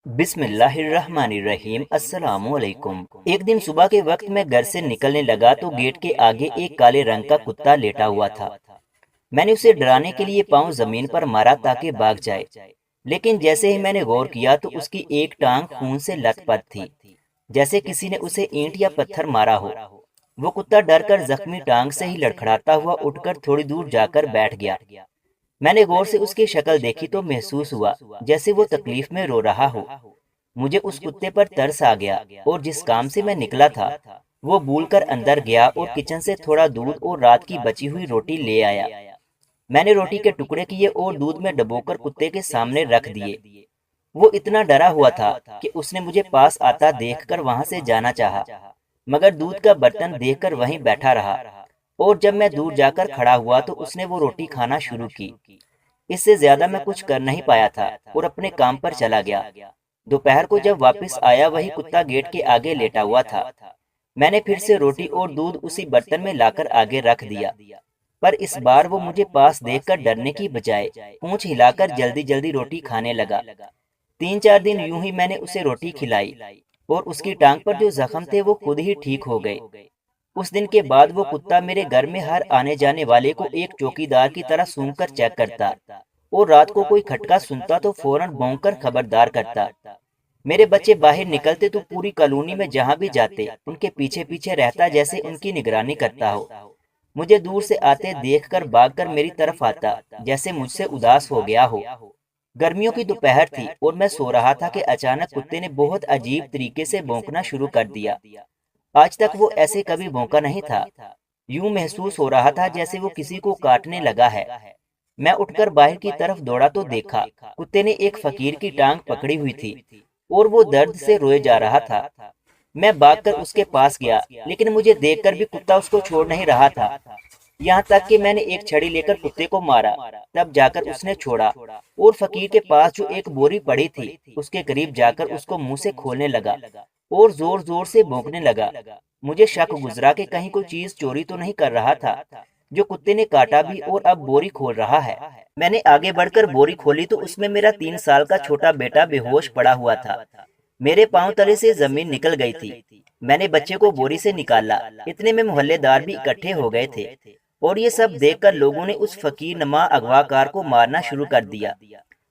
बिस्मिल्लाहिर्रहमानिर्रहीम। अस्सलाम वालेकुम। एक दिन सुबह के वक्त मैं घर से निकलने लगा तो गेट के आगे एक काले रंग का कुत्ता लेटा हुआ था। मैंने उसे डराने के लिए पाँव जमीन पर मारा ताकि भाग जाए, लेकिन जैसे ही मैंने गौर किया तो उसकी एक टांग खून से लथपथ थी, जैसे किसी ने उसे ईंट या पत्थर मारा हो। वो कुत्ता डर कर जख्मी टांग से ही लड़खड़ाता हुआ उठकर थोड़ी दूर जाकर बैठ गया। मैंने गौर से उसकी शक्ल देखी तो महसूस हुआ जैसे वो तकलीफ में रो रहा हो। मुझे उस कुत्ते पर तरस आ गया और जिस काम से मैं निकला था वो भूलकर अंदर गया और किचन से थोड़ा दूध और रात की बची हुई रोटी ले आया। मैंने रोटी के टुकड़े किए और दूध में डुबोकर कुत्ते के सामने रख दिए। वो इतना डरा हुआ था कि उसने मुझे पास आता देखकर वहां से जाना चाहा, मगर दूध का बर्तन देखकर वहीं बैठा रहा। और जब मैं दूर जाकर खड़ा हुआ तो उसने वो रोटी खाना शुरू की। इससे ज्यादा मैं कुछ कर नहीं पाया था और अपने काम पर चला गया। दोपहर को जब वापस आया वही कुत्ता गेट के आगे लेटा हुआ था। मैंने फिर से रोटी और दूध उसी बर्तन में लाकर आगे रख दिया, पर इस बार वो मुझे पास देखकर डरने की बजाय पूंछ हिलाकर जल्दी जल्दी रोटी खाने लगा। 3-4 दिन यूं ही मैंने उसे रोटी खिलाई और उसकी टांग पर जो जख्म थे वो खुद ही ठीक हो गए। उस दिन के बाद वो कुत्ता मेरे घर में हर आने जाने वाले को एक चौकीदार की तरह सूंघकर चेक करता और रात को कोई खटका सुनता तो फौरन भौंककर खबरदार करता। मेरे बच्चे बाहर निकलते तो पूरी कॉलोनी में जहाँ भी जाते उनके पीछे पीछे रहता, जैसे उनकी निगरानी करता हो। मुझे दूर से आते देखकर भागकर मेरी तरफ आता, जैसे मुझसे उदास हो गया हो। गर्मियों की दोपहर थी और मैं सो रहा था कि अचानक कुत्ते ने बहुत अजीब तरीके से भौंकना शुरू कर दिया। आज तक वो ऐसे कभी भौंका नहीं था। यूं महसूस हो रहा था जैसे वो किसी को काटने लगा है। मैं उठकर बाहर की तरफ दौड़ा तो देखा कुत्ते ने एक फकीर की टांग पकड़ी हुई थी और वो दर्द से रोए जा रहा था। मैं भागकर उसके पास गया, लेकिन मुझे देखकर भी कुत्ता उसको छोड़ नहीं रहा था। यहाँ तक कि मैंने एक छड़ी लेकर कुत्ते को मारा, तब जाकर उसने छोड़ा और फकीर के पास जो एक बोरी पड़ी थी उसके करीब जाकर उसको मुंह से खोलने लगा और जोर जोर से भौंकने लगा। मुझे शक गुजरा कि कहीं कोई चीज चोरी तो नहीं कर रहा था, जो कुत्ते ने काटा भी और अब बोरी खोल रहा है। मैंने आगे बढ़कर बोरी खोली तो उसमें मेरा 3 साल का छोटा बेटा बेहोश पड़ा हुआ था। मेरे पांव तले से जमीन निकल गई थी। मैंने बच्चे को बोरी से निकाला। इतने में मोहल्लेदार भी इकट्ठे हो गए थे और ये सब देखकर लोगों ने उस फकीर नमा अगवाकार को मारना शुरू कर दिया।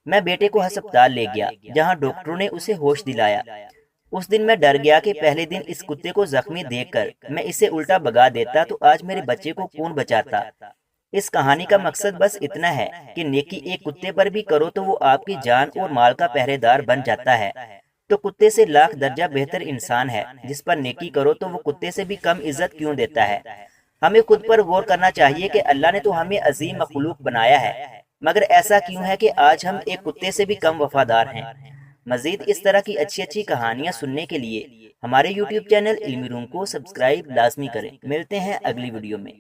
मैं बेटे को अस्पताल ले गया, जहाँ डॉक्टरों ने उसे होश दिलाया। उस दिन मैं डर गया कि पहले दिन इस कुत्ते को जख्मी देखकर मैं इसे उल्टा भगा देता तो आज मेरे बच्चे को कौन बचाता। इस कहानी का मकसद बस इतना है कि नेकी एक कुत्ते पर भी करो तो वो आपकी जान और माल का पहरेदार बन जाता है। तो कुत्ते से लाख दर्जा बेहतर इंसान है जिस पर नेकी करो तो वो कुत्ते से भी कम इज्जत क्यों देता है। हमें खुद पर गौर करना चाहिए कि अल्लाह ने तो हमें अजीम मखलूक बनाया है, मगर ऐसा क्यों है कि आज हम एक कुत्ते से भी कम वफादार हैं। मजीद इस तरह की अच्छी अच्छी कहानियाँ सुनने के लिए हमारे YouTube चैनल इल्मी रूम को सब्सक्राइब लाजमी करें। मिलते हैं अगली वीडियो में।